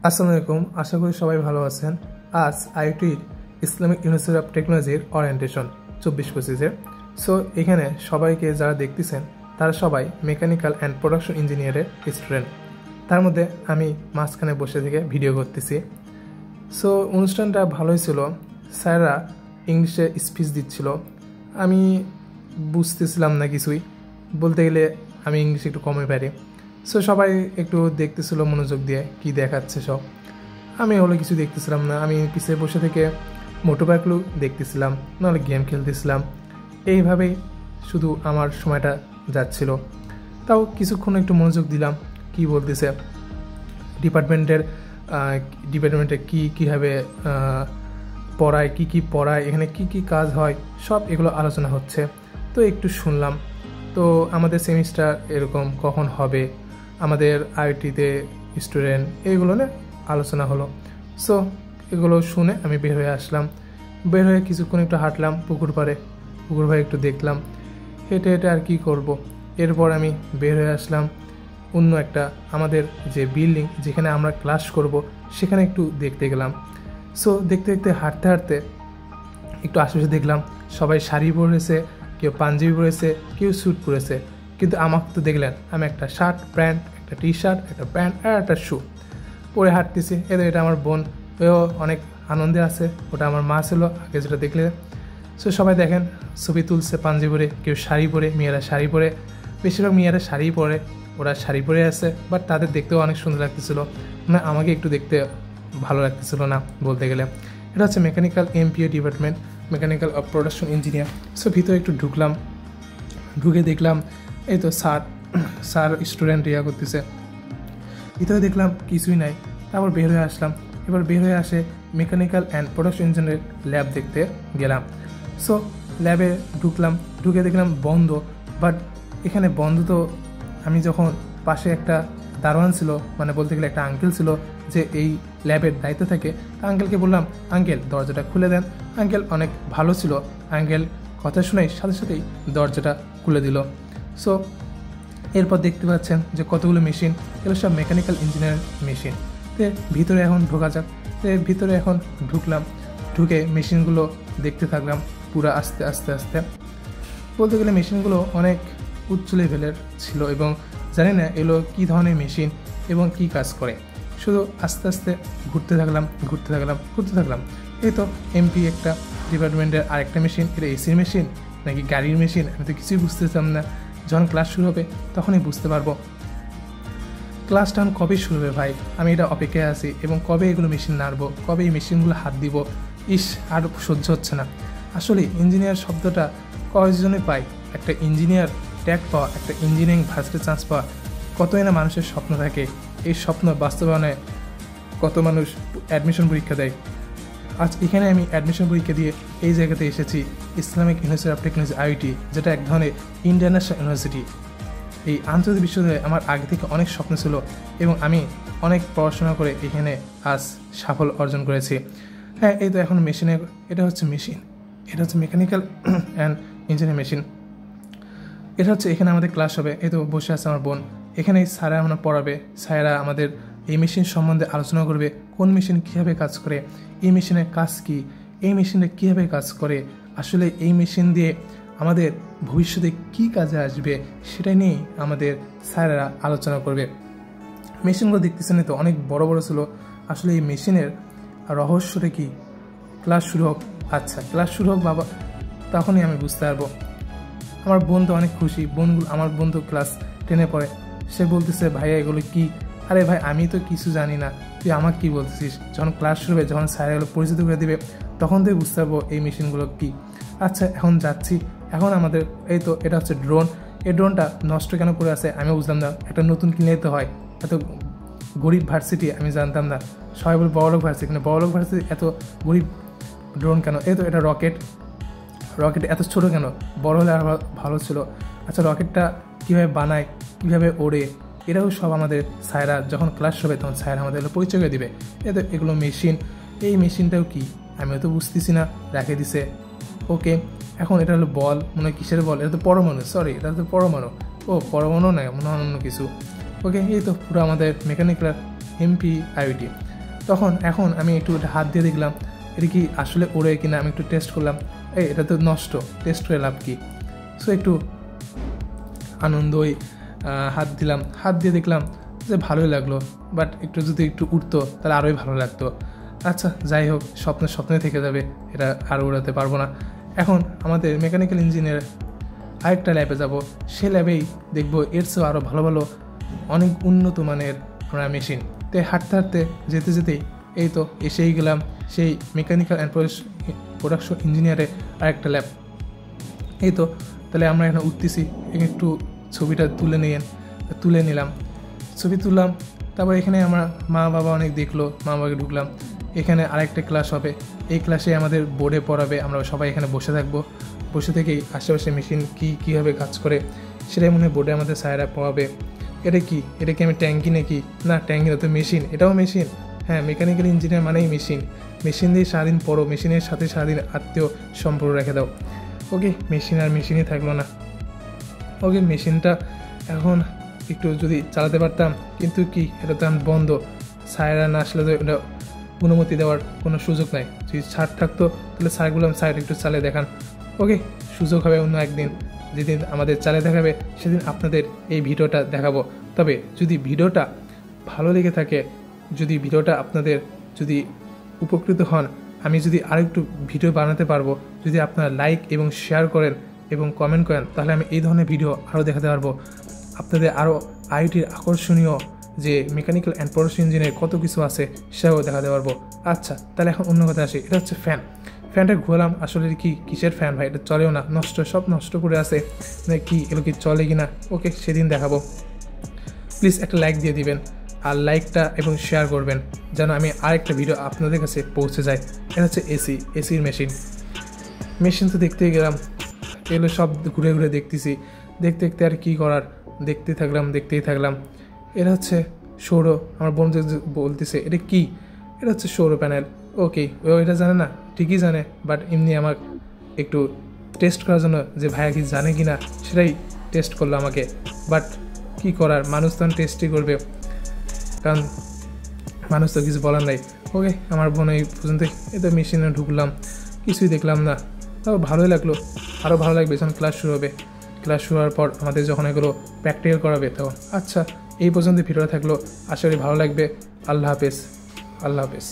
আসসালামু আলাইকুম, আশা করি সবাই ভালো আছেন। আজ আইআইটির ইসলামিক ইউনিভার্সিটি অফ টেকনোলজির ওরিয়েন্টেশন 24-25-এর। সো এখানে সবাইকে যারা দেখতেছেন তারা সবাই মেকানিক্যাল অ্যান্ড প্রোডাকশন ইঞ্জিনিয়ারের স্টুডেন্ট। তার মধ্যে আমি মাঝখানে বসে থেকে ভিডিও করতেছি। সো অনুষ্ঠানটা ভালোই ছিল। স্যাররা ইংলিশে স্পিচ দিচ্ছিল, আমি বুঝতেছিলাম না কিছুই, বলতে গেলে আমি ইংলিশ একটু কমই পারি। সো সবাই একটু দেখতেছিল মনোযোগ দিয়ে কি দেখাচ্ছে সব। আমি হলো কিছু দেখতেছিলাম না, আমি পিছিয়ে বসে থেকে মোটরবাইকগুলো দেখতেছিলাম, নাহলে গেম খেলতেছিলাম। এইভাবেই শুধু আমার সময়টা যাচ্ছিল। তাও কিছুক্ষণ একটু মনোযোগ দিলাম কি বলতেছে ডিপার্টমেন্টে কীভাবে পড়ায়, কি পড়ায়, এখানে কি কাজ হয়, সব এগুলো আলোচনা হচ্ছে। তো একটু শুনলাম। তো আমাদের সেমিস্টার এরকম কখন হবে, আমাদের আইআইটিতে স্টুডেন্ট, এইগুলো নিয়ে আলোচনা হলো। সো এগুলো শুনে আমি বের হয়ে আসলাম। বের হয়ে কিছুক্ষণ একটু হাঁটলাম পুকুর পাড়ে একটু দেখলাম, হেঁটে আর কি করব। এরপর আমি বের হয়ে আসলাম অন্য একটা আমাদের যে বিল্ডিং যেখানে আমরা ক্লাস করব সেখানে একটু দেখতে গেলাম। সো দেখতে হাঁটতে একটু আশেপাশে দেখলাম সবাই শাড়ি পরেছে, কেউ পাঞ্জাবি পরেছে, কেউ স্যুট পরেছে। কিন্তু আমাকে তো দেখলেন আমি একটা শার্ট প্যান্ট, একটা টি শার্ট, একটা প্যান্ট আর একটা শু পরে হাঁটতেছি। এটা আমার বোন, ওও অনেক আনন্দে আছে। ওটা আমার মা ছিল আগে যেটা দেখলে। সো সবাই দেখেন ছবি তুলছে পাঞ্জাবি পরে, কেউ শাড়ি পরে, মেয়েরা শাড়ি পরে, বেশিরভাগ মেয়েরা শাড়ি পরে, ওরা শাড়ি পরে আছে। বাট তাদের দেখতেও অনেক সুন্দর লাগতেছিল, মানে আমাকে একটু দেখতে ভালো লাগতেছিল না বলতে গেলে। এটা হচ্ছে mechanical MPO department, mechanical of production engineer. So ভিতরে একটু ঢুকলাম, ঢুকে দেখলাম এই তো স্যার স্টুডেন্ট করতেছে। ভিতরে দেখলাম কিছুই নাই। তারপর বের হয়ে আসলাম। এবার বের হয়ে আসে মেকানিক্যাল অ্যান্ড প্রোডাকশন ইঞ্জিনিয়ারের ল্যাব দেখতে গেলাম। সো ল্যাবে ঢুকলাম, ঢুকে দেখলাম বন্ধ। বাট এখানে বন্ধ তো, আমি যখন পাশে একটা দারোয়ান ছিল, মানে বলতে গেলে একটা আঙ্কেল ছিল যে এই ল্যাবের দায়িত্ব থাকে, আঙ্কেলকে বললাম আঙ্কেল দরজাটা খুলে দেন। আঙ্কেল অনেক ভালো ছিল, আঙ্কেল কথা শুনেই সাথেই দরজাটা খুলে দিল। সো এরপর দেখতে পাচ্ছেন যে কতগুলো মেশিন, এগুলো সব মেকানিক্যাল ইঞ্জিনিয়ারিং মেশিন। তো ভিতরে এখন ঢোকা যাক। তো ভিতরে এখন ঢুকলাম, ঢুকে মেশিনগুলো দেখতে থাকলাম পুরো আস্তে বলতে গেলে মেশিনগুলো অনেক উচ্চ লেভেলের ছিল এবং জানি না এগুলো কী ধরনের মেশিন এবং কি কাজ করে। শুধু আস্তে ঘুরতে থাকলাম। এই তো এমপি একটা ডিপার্টমেন্টের আরেকটা মেশিন, এটা এসির মেশিন নাকি গাড়ির মেশিন, আমি তো কিছুই বুঝতেছিলাম না। যখন ক্লাস শুরু হবে তখনই বুঝতে পারবো। ক্লাসটা কবে শুরু হবে ভাই, আমি এটা অপেক্ষায় আছি। এবং কবে এগুলো মেশিন নাড়বো, কবে এই মেশিনগুলো হাত দিব, আর সহ্য হচ্ছে না। আসলে ইঞ্জিনিয়ার শব্দটা কয়জনে পায়, একটা ইঞ্জিনিয়ার ট্যাগ পাওয়া, একটা ইঞ্জিনিয়ারিং ভার্সিটি চান্স পাওয়া, কতই না মানুষের স্বপ্ন থাকে। এই স্বপ্ন বাস্তবায়নে কত মানুষ অ্যাডমিশন পরীক্ষা দেয়। আজ এখানে আমি অ্যাডমিশন পরীক্ষা দিয়ে এই জায়গাতে এসেছি, Islamic university of technology IIT, যেটা এক ধরনের ইন্টারন্যাশনাল ইউনিভার্সিটি। এই আন্তর্জাতিক বিশ্ববিদ্যালয়ে আমার আগে থেকে অনেক স্বপ্ন ছিল এবং আমি অনেক পড়াশোনা করে এখানে আজ সাফল্য অর্জন করেছি। হ্যাঁ, এই তো এখন মেশিনে, এটা হচ্ছে মেশিন, এটা হচ্ছে মেকানিক্যাল অ্যান্ড ইঞ্জিনিয়ারিং মেশিন। এটা হচ্ছে এখানে আমাদের ক্লাস হবে। এই তো বসে আছে আমার বোন, এখানে স্যাররা আমরা পড়াবে, স্যাররা আমাদের এই মেশিন সম্বন্ধে আলোচনা করবে, কোন মেশিন কীভাবে কাজ করে, এই মেশিনের কাজ কী, এই মেশিনটা কীভাবে কাজ করে, আসলে এই মেশিন দিয়ে আমাদের ভবিষ্যতে কী কাজে আসবে সেটা নিয়েই আমাদের স্যারেরা আলোচনা করবে। মেশিনগুলো দেখতেছেন তো অনেক বড় ছিল। আসলে এই মেশিনের রহস্যটা কি, ক্লাস শুরু হোক। আচ্ছা ক্লাস শুরু হোক বাবা, তখনই আমি বুঝতে পারবো। আমার বোন তো অনেক খুশি, আমার বোন তো ক্লাস 10-এ পড়ে, সে বলতেছে ভাইয়া এগুলো কি। আরে ভাই আমি তো কিছু জানি না, তুই আমাকে কী বলতেছিস। যখন ক্লাস শুরু হবে, যখন স্যার এগুলো পরিচিত করে দেবে, তখন তুই বুঝতে পারবো এই মেশিনগুলো কী। আচ্ছা এখন যাচ্ছি। এখন আমাদের এই তো এটা হচ্ছে ড্রোন। এই ড্রোনটা নষ্ট কেন করে আছে আমি বুঝলাম না, একটা নতুন কিনে নিতে হয়। এত গরিব ভার্সিটি আমি জানতাম না, সবাই বলে বড়লোক ভার্সিটি, কিন্তু বড়লোক ভার্সিটি এত গরিব ড্রোন কেন। এই তো এটা রকেট এত ছোটো কেন, বড় হলে আর ভালো ছিল। আচ্ছা রকেটটা কীভাবে বানায়, কীভাবে ওড়ে, এটাও সব আমাদের স্যাররা যখন ক্লাস হবে তখন স্যার আমাদের পরিচয় করে দেবে। এগুলো মেশিন, এই মেশিনটাও কি আমিও তো বুঝতেছি না, রেখে দিছে। ওকে এখন এটা হলো বল, মনে হয় কিসের বল, এটা তো পরমাণু, সরি এটা তো পরমাণু। ও পরমাণু না, মনে হয় অন্য কিছু। ওকে এই তো পুরো আমাদের মেকানিক্যাল এমপি আইআইটি। এখন আমি একটু হাত দিয়ে দেখলাম এটা কি আসলে ওড়ে কিনা, আমি একটু টেস্ট করলাম, এটা তো নষ্ট, টেস্ট করে লাভ কি। সো একটু আনন্দই হাত দিলাম, হাত দিয়ে দেখলাম যে ভালোই লাগলো, বাট যদি একটু উঠতো তাহলে আরোই ভালো লাগতো। আচ্ছা যাই হোক, স্বপ্নে থেকে যাবে, এটা আর উড়াতে পারবো না। এখন আমাদের মেকানিক্যাল ইঞ্জিনিয়ার আরেকটা ল্যাবে যাব, সে ল্যাবেই দেখবো এর চেয়েও আরও ভালো ভালো অনেক উন্নত মানের আমরা মেশিন। তাই হাঁটতে যেতেই এই তো এসেই গেলাম সেই মেকানিক্যাল অ্যান্ড প্রোডাকশন ইঞ্জিনিয়ারের আরেকটা ল্যাব। এই তো তাহলে আমরা এখানে উঠতেছি, একটু ছবিটা তুলে নিলাম, ছবি তুললাম। তারপর এখানে আমার মা বাবা অনেক দেখলো, মা বাবাকে ঢুকলাম। এখানে আরেকটা ক্লাস হবে, এই ক্লাসে আমাদের বোর্ডে পড়াবে, আমরা সবাই এখানে বসে থাকবো। বসে থেকেই আশেপাশে মেশিন কীভাবে কাজ করে সেটাই মনে হয় বোর্ডে আমাদের স্যারেরা পড়াবে। এটা কি আমি ট্যাঙ্কি নাকি? না, ট্যাঙ্কি না তো, মেশিন, এটাও মেশিন। হ্যাঁ, মেকানিক্যাল ইঞ্জিনিয়ার মানেই মেশিন দিয়ে সারাদিন পড়ো, মেশিনের সাথে সারাদিন আত্মীয় সম্পর্ক রেখে দাও। ওকে, মেশিনই থাকলো না। ওকে, মেশিনটা এখন একটু যদি চালাতে পারতাম, কিন্তু এটা তো এখন বন্ধ, স্যারেরা না আসলে তো এটা অনুমতি দেওয়ার কোনো সুযোগ নাই। যদি ছাড় থাকতো তাহলে স্যারগুলো স্যার একটু চালিয়ে দেখান। ওকে, সুযোগ হবে অন্য একদিন, যেদিন আমাদের চালিয়ে দেখাবে সেদিন আপনাদের এই ভিডিওটা দেখাবো। তবে যদি ভিডিওটা ভালো লেগে থাকে, যদি ভিডিওটা আপনাদের যদি উপকৃত হন, আমি যদি আরেকটু ভিডিও বানাতে পারবো, যদি আপনারা লাইক এবং শেয়ার করেন এবং কমেন্ট করেন, তাহলে আমি এই ধরনের ভিডিও আরও দেখাতে পারবো আপনাদের, আরও আইটির আকর্ষণীয় যে মেকানিক্যাল অ্যান্ড প্রোডাকশন ইঞ্জিনিয়ার কত কিছু আছে সেটাও দেখাতে পারবো। আচ্ছা, তাহলে এখন অন্য কথা আসি। এটা হচ্ছে ফ্যানটা ঘোরালাম, আসলে কিসের ফ্যান ভাই, এটা চলেও না, সব নষ্ট করে আছে, এগুলো কি চলে কি না। ওকে, সেদিন দেখাবো। প্লিজ একটা লাইক দিয়ে দিবেন, আর লাইকটা এবং শেয়ার করবেন যেন আমি আরেকটা ভিডিও আপনাদের কাছে পৌঁছে যায়। এটা হচ্ছে এসির মেশিন তো দেখতেই গেলাম, এগুলো সব ঘুরে দেখতেছি, দেখতে আর কি করার, দেখতেই থাকলাম। এটা হচ্ছে সৌর, আমার বন্ধু বলতেছে এটা কি, এটা হচ্ছে সৌর প্যানেল। ওকে, ও এটা জানে না, ঠিকই জানে, বাট এমনি আমার একটু টেস্ট করার জন্য যে ভাইয়া কি জানে কি না সেটাই টেস্ট করলো আমাকে। বাট কি করার, মানুষ তো টেস্টই করবে, কারণ মানুষ তো কিছু বলার নাই। ওকে, আমার বোন এই পর্যন্ত, তো মেশিনে ঢুকলাম, কিছুই দেখলাম না, তাও ভালোই লাগলো। আরও ভালো লাগবে যখন ক্লাস শুরু হবে। ক্লাস শুরু হওয়ার পর আমাদের যখন এগুলো প্র্যাকটিক্যাল করাবে তখন। আচ্ছা, এই পর্যন্ত ভিডিওটা থাকলো, আশা করি ভালো লাগবে। আল্লাহ হাফেজ।